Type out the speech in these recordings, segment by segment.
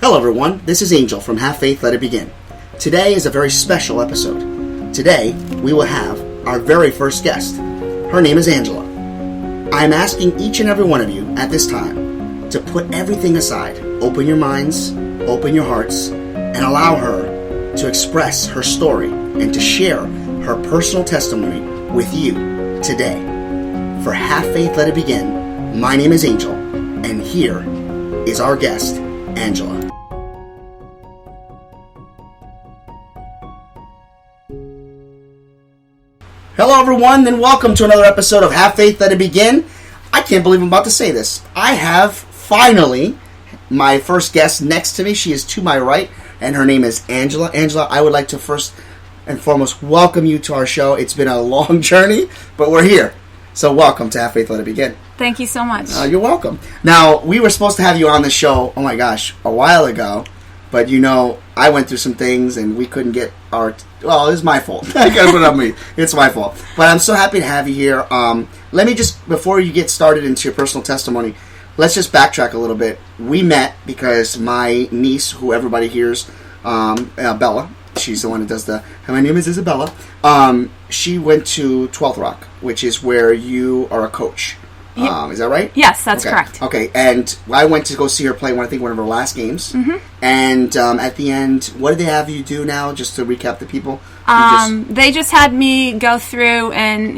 Hello everyone, this is Angel from Have Faith, Let It Begin. Today is a very special episode. Today, we will have our very first guest. Her name is Angela. I am asking each and every one of you at this time to put everything aside, open your minds, open your hearts, and allow her to express her story and to share her personal testimony with you today. For Have Faith, Let It Begin, my name is Angel, and here is our guest, Angela. Hello everyone, and welcome to another episode of Have Faith, Let It Begin. I can't believe I'm about to say this. I have finally my first guest next to me. She is to my right, and her name is Angela. Angela, I would like to first and foremost welcome you to our show. It's been a long journey, but we're here. So welcome to Have Faith, Let It Begin. Thank you so much. You're welcome. Now, we were supposed to have you on the show, oh my gosh, a while ago. But, you know, I went through some things and we couldn't get our... Well, it was my fault. I gotta put it on me. It's my fault. But I'm so happy to have you here. Let me just, before you get started into your personal testimony, let's just backtrack a little bit. We met because my niece, who everybody hears, Bella, she's the one that does the... My name is Isabella. She went to 12th Rock, which is where you are a coach. Is that right? Yes, that's correct. Okay, and I went to go see her play one of her last games. Mm-hmm. And at the end, what did they have you do now, just to recap the people? They just had me go through and,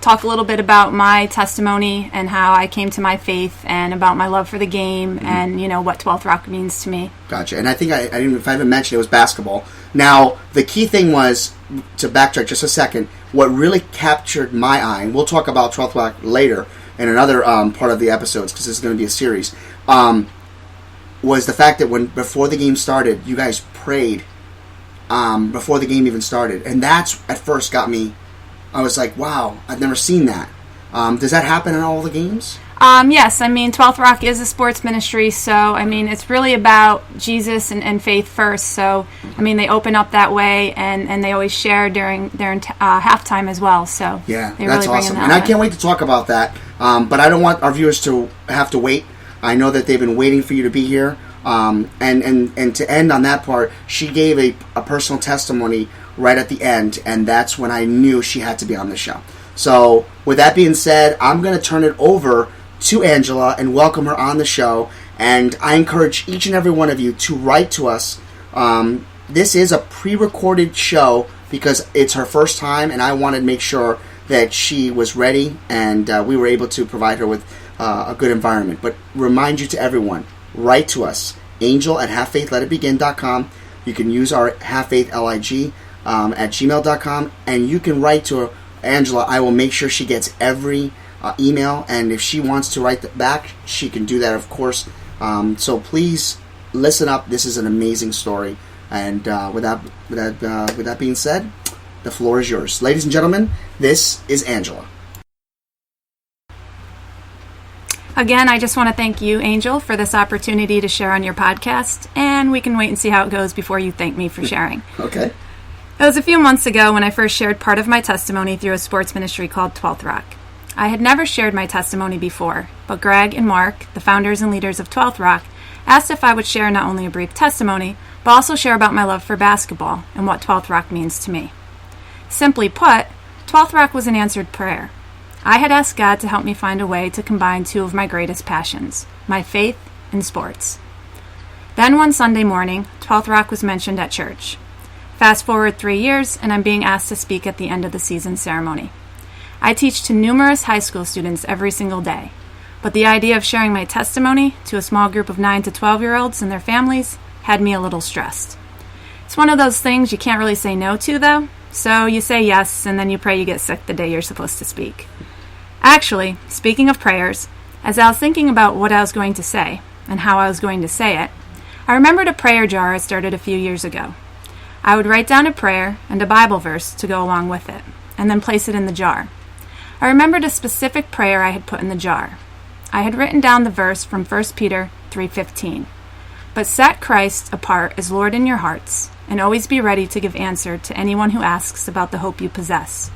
talk a little bit about my testimony and how I came to my faith and about my love for the game and, what 12th Rock means to me. Gotcha. And I think I didn't, if I haven't mentioned, it was basketball. Now, the key thing was, to backtrack just a second, what really captured my eye, and we'll talk about 12th Rock later, in another part of the episodes, because this is going to be a series, was the fact that before the game started, you guys prayed before the game even started. And that's, at first, got me, I was like, wow, I've never seen that. Does that happen in all the games? Yes, 12th Rock is a sports ministry, so, it's really about Jesus and faith first. So, they open up that way, and they always share during their halftime as well. So, yeah, they that's really awesome. Bring And I can't wait to talk about that. But I don't want our viewers to have to wait. I know that they've been waiting for you to be here. And to end on that part, she gave a personal testimony right at the end, and that's when I knew she had to be on the show. So, with that being said, I'm going to turn it over to Angela and welcome her on the show. And I encourage each and every one of you to write to us. This is a pre-recorded show because it's her first time, and I wanted to make sure that she was ready and we were able to provide her with a good environment. But remind you to everyone, write to us, angel@havefaithletitbegin.com. You can use our havefaithlig at gmail.com, and you can write to Angela. I will make sure she gets every email, and if she wants to write back, she can do that, of course. So please listen up. This is an amazing story. And with that being said, the floor is yours. Ladies and gentlemen, this is Angela. Again, I just want to thank you, Angel, for this opportunity to share on your podcast, and we can wait and see how it goes before you thank me for sharing. Okay. It was a few months ago when I first shared part of my testimony through a sports ministry called 12th Rock. I had never shared my testimony before, but Greg and Mark, the founders and leaders of 12th Rock, asked if I would share not only a brief testimony, but also share about my love for basketball and what 12th Rock means to me. Simply put, 12th Rock was an answered prayer. I had asked God to help me find a way to combine two of my greatest passions, my faith and sports. Then one Sunday morning, 12th Rock was mentioned at church. Fast forward 3 years, and I'm being asked to speak at the end of the season ceremony. I teach to numerous high school students every single day, but the idea of sharing my testimony to a small group of 9 to 12-year-olds and their families had me a little stressed. It's one of those things you can't really say no to, though, so you say yes, and then you pray you get sick the day you're supposed to speak. Actually, speaking of prayers, as I was thinking about what I was going to say and how I was going to say it, I remembered a prayer jar I started a few years ago. I would write down a prayer and a Bible verse to go along with it, and then place it in the jar. I remembered a specific prayer I had put in the jar. I had written down the verse from 1 Peter 3:15. But set Christ apart as Lord in your hearts, and always be ready to give answer to anyone who asks about the hope you possess.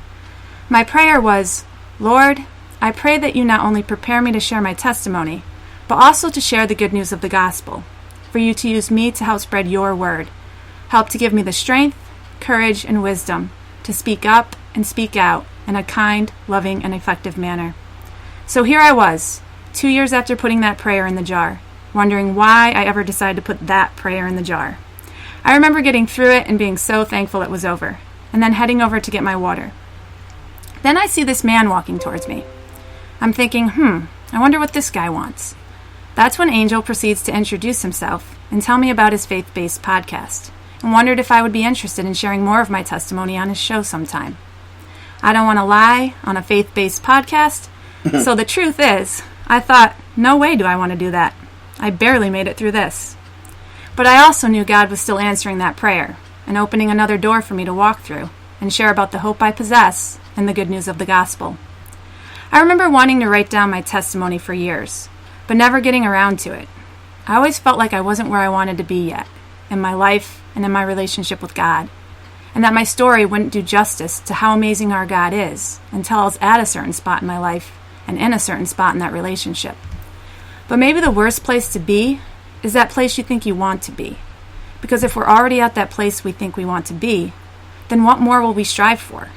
My prayer was, Lord, I pray that you not only prepare me to share my testimony, but also to share the good news of the gospel. for you to use me to help spread your word. Help to give me the strength, courage, and wisdom to speak up and speak out in a kind, loving, and effective manner. So here I was, 2 years after putting that prayer in the jar, wondering why I ever decided to put that prayer in the jar. I remember getting through it and being so thankful it was over, and then heading over to get my water. Then I see this man walking towards me. I'm thinking, I wonder what this guy wants. That's when Angel proceeds to introduce himself and tell me about his faith-based podcast, and wondered if I would be interested in sharing more of my testimony on his show sometime. I don't want to lie on a faith-based podcast, so the truth is, I thought, no way do I want to do that. I barely made it through this. But I also knew God was still answering that prayer and opening another door for me to walk through and share about the hope I possess and the good news of the gospel. I remember wanting to write down my testimony for years, but never getting around to it. I always felt like I wasn't where I wanted to be yet, in my life and in my relationship with God, and that my story wouldn't do justice to how amazing our God is until I was at a certain spot in my life and in a certain spot in that relationship. But maybe the worst place to be is that place you think you want to be. Because if we're already at that place we think we want to be, then what more will we strive for?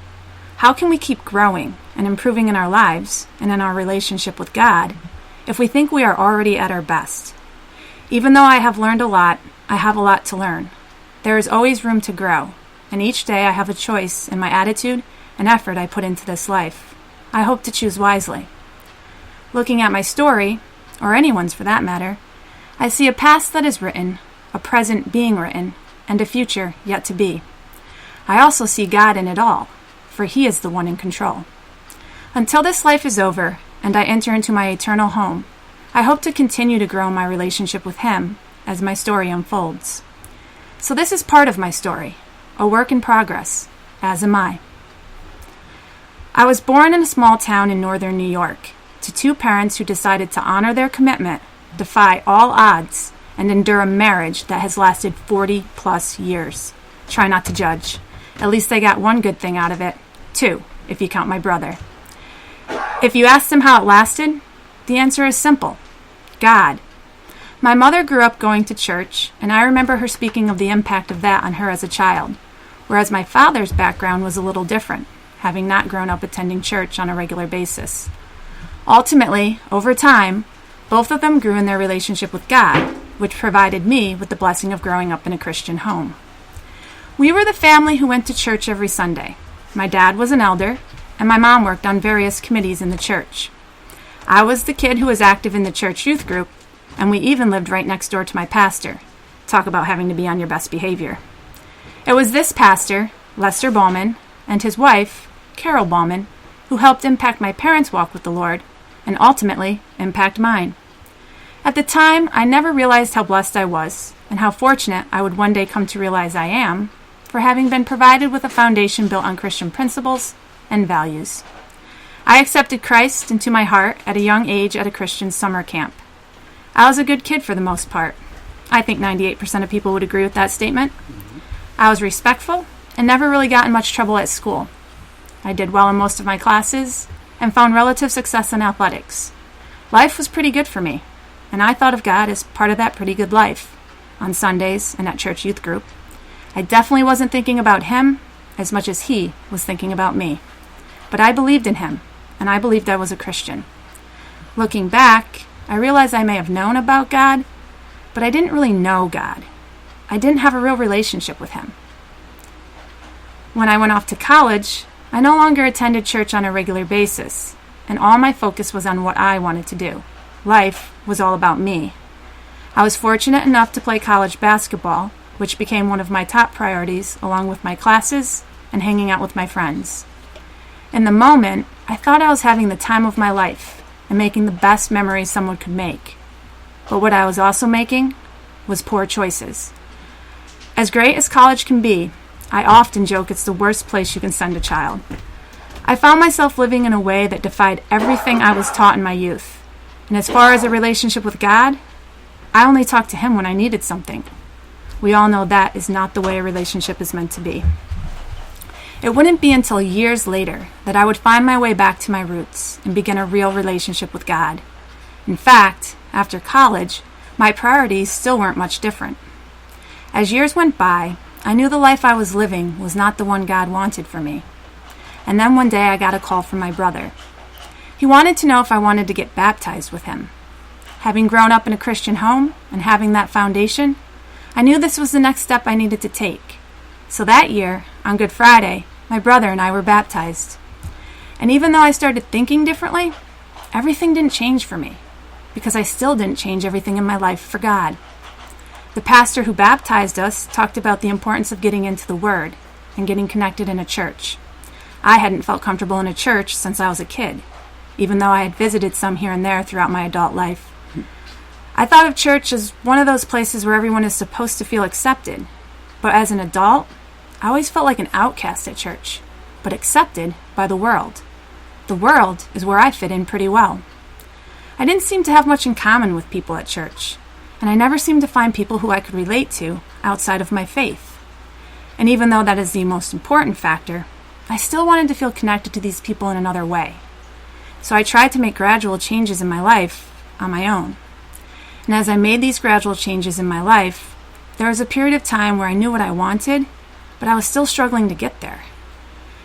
How can we keep growing and improving in our lives and in our relationship with God if we think we are already at our best? Even though I have learned a lot, I have a lot to learn. There is always room to grow, and each day I have a choice in my attitude and effort I put into this life. I hope to choose wisely. Looking at my story, or anyone's for that matter, I see a past that is written, a present being written, and a future yet to be. I also see God in it all, for He is the one in control. Until this life is over and I enter into my eternal home, I hope to continue to grow my relationship with Him as my story unfolds. So this is part of my story, a work in progress, as am I. I was born in a small town in northern New York to two parents who decided to honor their commitment, defy all odds, and endure a marriage that has lasted 40 plus years. Try not to judge. At least they got one good thing out of it. Two, if you count my brother. If you ask them how it lasted, the answer is simple. God. My mother grew up going to church, and I remember her speaking of the impact of that on her as a child, whereas my father's background was a little different, having not grown up attending church on a regular basis. Ultimately, over time, both of them grew in their relationship with God, which provided me with the blessing of growing up in a Christian home. We were the family who went to church every Sunday. My dad was an elder, and my mom worked on various committees in the church. I was the kid who was active in the church youth group, and we even lived right next door to my pastor. Talk about having to be on your best behavior. It was this pastor, Lester Ballman, and his wife, Carol Ballman, who helped impact my parents' walk with the Lord, and ultimately impact mine. At the time, I never realized how blessed I was, and how fortunate I would one day come to realize I am, for having been provided with a foundation built on Christian principles and values. I accepted Christ into my heart at a young age at a Christian summer camp. I was a good kid for the most part. I think 98% of people would agree with that statement. I was respectful and never really got in much trouble at school. I did well in most of my classes and found relative success in athletics. Life was pretty good for me, and I thought of God as part of that pretty good life, on Sundays and at church youth group. I definitely wasn't thinking about Him as much as He was thinking about me. But I believed in Him, and I believed I was a Christian. Looking back, I realized I may have known about God, but I didn't really know God. I didn't have a real relationship with Him. When I went off to college, I no longer attended church on a regular basis, and all my focus was on what I wanted to do. Life was all about me. I was fortunate enough to play college basketball, which became one of my top priorities, along with my classes and hanging out with my friends. In the moment, I thought I was having the time of my life and making the best memories someone could make. But what I was also making was poor choices. As great as college can be, I often joke it's the worst place you can send a child. I found myself living in a way that defied everything I was taught in my youth. And as far as a relationship with God, I only talked to Him when I needed something. We all know that is not the way a relationship is meant to be. It wouldn't be until years later that I would find my way back to my roots and begin a real relationship with God. In fact, after college, My priorities still weren't much different. As years went by, I knew the life I was living was not the one God wanted for me. And then one day I got a call from my brother. He wanted to know if I wanted to get baptized with him. Having grown up in a Christian home and having that foundation, I knew this was the next step I needed to take. So that year, on Good Friday, my brother and I were baptized. And even though I started thinking differently, everything didn't change for me, because I still didn't change everything in my life for God. The pastor who baptized us talked about the importance of getting into the Word and getting connected in a church. I hadn't felt comfortable in a church since I was a kid, even though I had visited some here and there throughout my adult life. I thought of church as one of those places where everyone is supposed to feel accepted, but as an adult, I always felt like an outcast at church, but accepted by the world. The world is where I fit in pretty well. I didn't seem to have much in common with people at church, and I never seemed to find people who I could relate to outside of my faith. And even though that is the most important factor, I still wanted to feel connected to these people in another way. So I tried to make gradual changes in my life on my own. And as I made these gradual changes in my life, there was a period of time where I knew what I wanted, but I was still struggling to get there.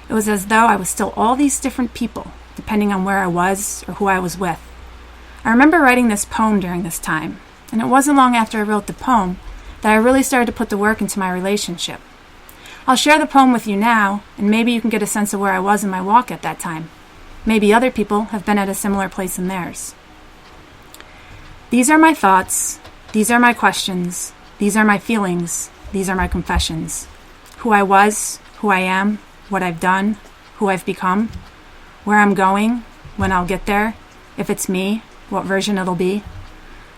It was as though I was still all these different people, depending on where I was or who I was with. I remember writing this poem during this time, and it wasn't long after I wrote the poem that I really started to put the work into my relationship. I'll share the poem with you now, and maybe you can get a sense of where I was in my walk at that time. Maybe other people have been at a similar place in theirs. These are my thoughts, these are my questions, these are my feelings, these are my confessions. Who I was, who I am, what I've done, who I've become, where I'm going, when I'll get there, if it's me, what version it'll be.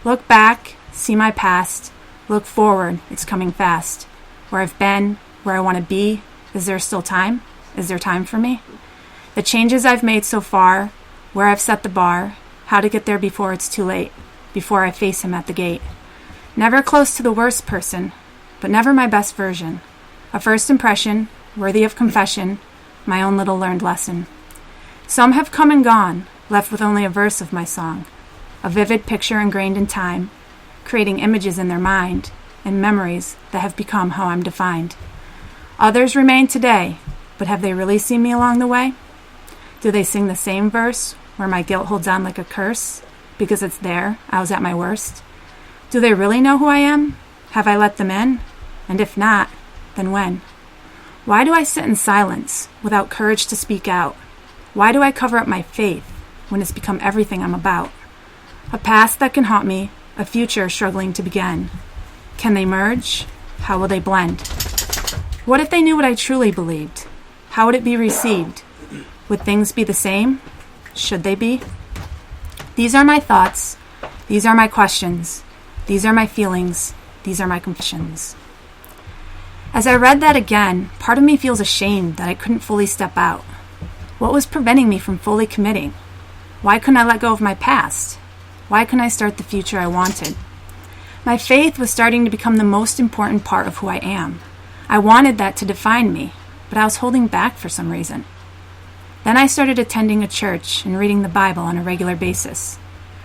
Look back, see my past, look forward, it's coming fast. Where I've been, where I want to be, is there still time? Is there time for me? The changes I've made so far, where I've set the bar, how to get there before it's too late, before I face him at the gate. Never close to the worst person, but never my best version. A first impression, worthy of confession, my own little learned lesson. Some have come and gone, left with only a verse of my song, a vivid picture ingrained in time, creating images in their mind, and memories that have become how I'm defined. Others remain today, but have they really seen me along the way? Do they sing the same verse, where my guilt holds on like a curse, because it's there, I was at my worst? Do they really know who I am? Have I let them in? And if not, then when? Why do I sit in silence, without courage to speak out? Why do I cover up my faith, when it's become everything I'm about? A past that can haunt me, a future struggling to begin. Can they merge? How will they blend? What if they knew what I truly believed? How would it be received? Would things be the same? Should they be? These are my thoughts. These are my questions. These are my feelings. These are my confessions. As I read that again, part of me feels ashamed that I couldn't fully step out. What was preventing me from fully committing? Why couldn't I let go of my past? Why couldn't I start the future I wanted? My faith was starting to become the most important part of who I am. I wanted that to define me, but I was holding back for some reason. Then I started attending a church and reading the Bible on a regular basis.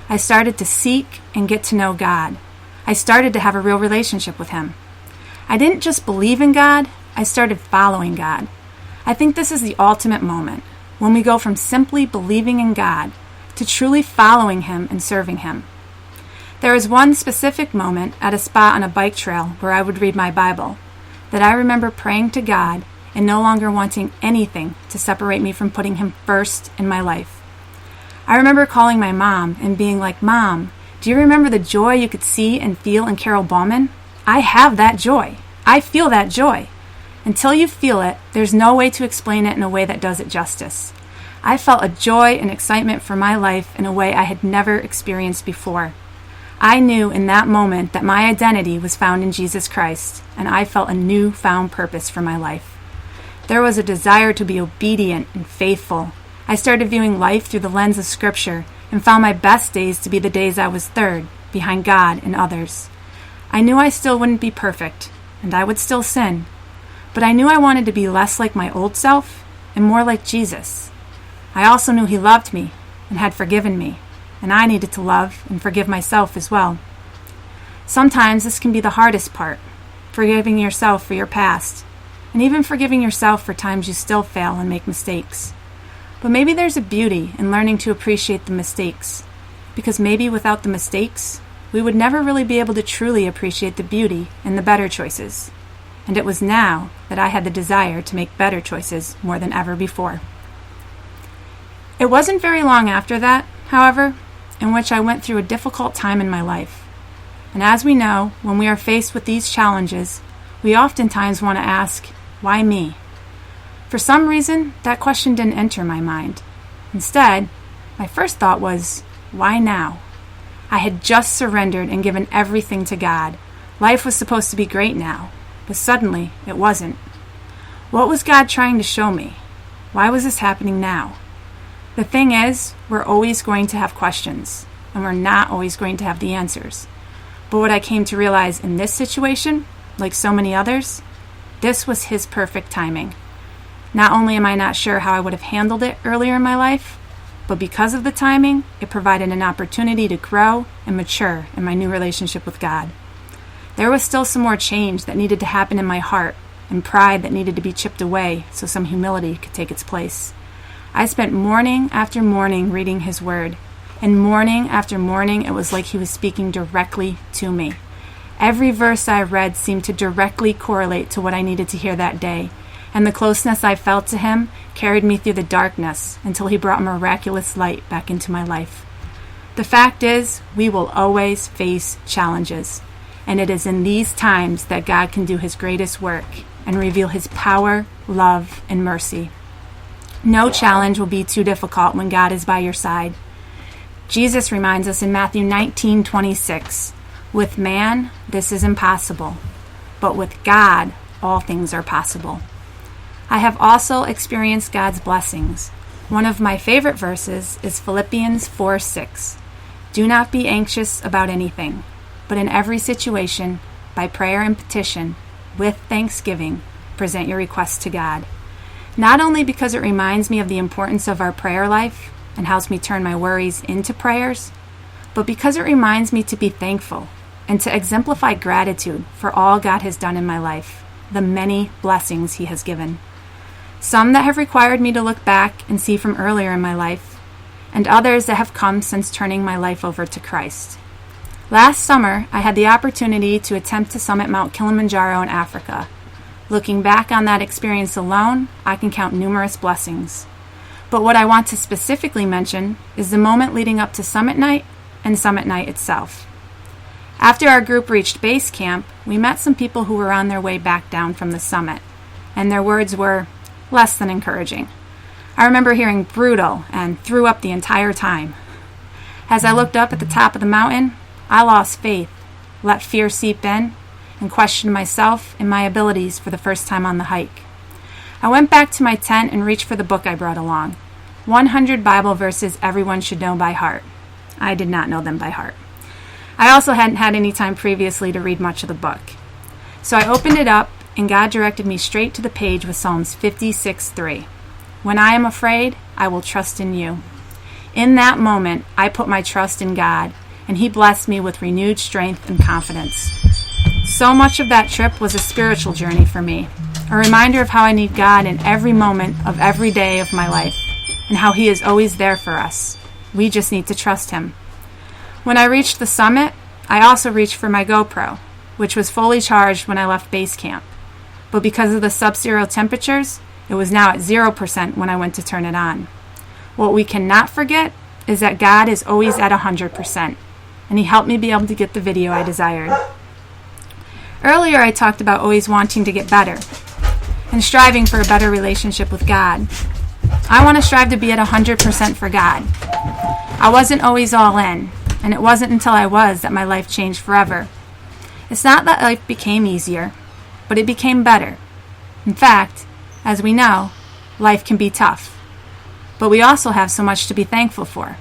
I started to seek and get to know God. I started to have a real relationship with Him. I didn't just believe in God, I started following God. I think this is the ultimate moment, when we go from simply believing in God to truly following Him and serving Him. There was one specific moment at a spot on a bike trail where I would read my Bible, that I remember praying to God and no longer wanting anything to separate me from putting Him first in my life. I remember calling my mom and being like, "Mom, do you remember the joy you could see and feel in Carol Bauman? I have that joy. I feel that joy. Until you feel it, there's no way to explain it in a way that does it justice. I felt a joy and excitement for my life in a way I had never experienced before. I knew in that moment that my identity was found in Jesus Christ, and I felt a newfound purpose for my life. There was a desire to be obedient and faithful. I started viewing life through the lens of Scripture and found my best days to be the days I was third, behind God and others. I knew I still wouldn't be perfect, and I would still sin, but I knew I wanted to be less like my old self and more like Jesus. I also knew He loved me and had forgiven me, and I needed to love and forgive myself as well. Sometimes this can be the hardest part, forgiving yourself for your past, and even forgiving yourself for times you still fail and make mistakes. But maybe there's a beauty in learning to appreciate the mistakes, because maybe without the mistakes, we would never really be able to truly appreciate the beauty and the better choices. And it was now that I had the desire to make better choices more than ever before. It wasn't very long after that, however, in which I went through a difficult time in my life. And as we know, when we are faced with these challenges, we oftentimes want to ask, why me? For some reason, that question didn't enter my mind. Instead, my first thought was, why now? I had just surrendered and given everything to God. Life was supposed to be great now, but suddenly it wasn't. What was God trying to show me? Why was this happening now? The thing is, we're always going to have questions, and we're not always going to have the answers. But what I came to realize in this situation, like so many others, this was His perfect timing. Not only am I not sure how I would have handled it earlier in my life, but because of the timing, it provided an opportunity to grow and mature in my new relationship with God. There was still some more change that needed to happen in my heart, and pride that needed to be chipped away so some humility could take its place. I spent morning after morning reading His Word, and morning after morning it was like He was speaking directly to me. Every verse I read seemed to directly correlate to what I needed to hear that day, and the closeness I felt to Him carried me through the darkness until He brought miraculous light back into my life. The fact is, we will always face challenges, and it is in these times that God can do His greatest work and reveal His power, love, and mercy. No challenge will be too difficult when God is by your side. Jesus reminds us in Matthew 19:26, "With man, this is impossible, but with God, all things are possible." I have also experienced God's blessings. One of my favorite verses is Philippians 4:6. "Do not be anxious about anything, but in every situation, by prayer and petition, with thanksgiving, present your requests to God." Not only because it reminds me of the importance of our prayer life and helps me turn my worries into prayers, but because it reminds me to be thankful and to exemplify gratitude for all God has done in my life, the many blessings He has given. Some that have required me to look back and see from earlier in my life, and others that have come since turning my life over to Christ. Last summer, I had the opportunity to attempt to summit Mount Kilimanjaro in Africa. Looking back on that experience alone, I can count numerous blessings. But what I want to specifically mention is the moment leading up to summit night and summit night itself. After our group reached base camp, we met some people who were on their way back down from the summit, and their words were less than encouraging. I remember hearing brutal and threw up the entire time. As I looked up at the top of the mountain, I lost faith, let fear seep in, and questioned myself and my abilities for the first time on the hike. I went back to my tent and reached for the book I brought along, 100 Bible Verses Everyone Should Know by Heart. I did not know them by heart. I also hadn't had any time previously to read much of the book. So I opened it up, and God directed me straight to the page with Psalms 56:3. "When I am afraid, I will trust in you." In that moment, I put my trust in God, and He blessed me with renewed strength and confidence. So much of that trip was a spiritual journey for me, a reminder of how I need God in every moment of every day of my life, and how He is always there for us. We just need to trust Him. When I reached the summit, I also reached for my GoPro, which was fully charged when I left base camp. But because of the sub-zero temperatures, it was now at 0% when I went to turn it on. What we cannot forget is that God is always at 100%, and He helped me be able to get the video I desired. Earlier I talked about always wanting to get better and striving for a better relationship with God. I want to strive to be at 100% for God. I wasn't always all in, and it wasn't until I was that my life changed forever. It's not that life became easier, but it became better. In fact, as we know, life can be tough. But we also have so much to be thankful for,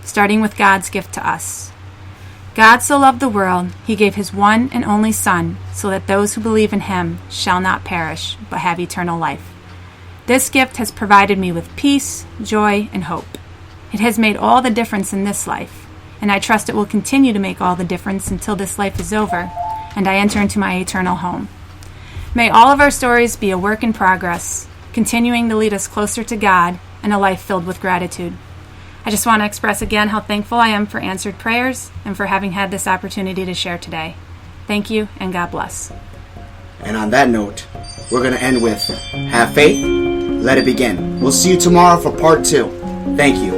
starting with God's gift to us. God so loved the world, He gave His one and only Son, so that those who believe in Him shall not perish, but have eternal life. This gift has provided me with peace, joy, and hope. It has made all the difference in this life. and I trust it will continue to make all the difference until this life is over and I enter into my eternal home. May all of our stories be a work in progress, continuing to lead us closer to God and a life filled with gratitude. I just want to express again how thankful I am for answered prayers and for having had this opportunity to share today. Thank you, and God bless. And on that note, we're going to end with, have faith, let it begin. We'll see you tomorrow for part 2. Thank you.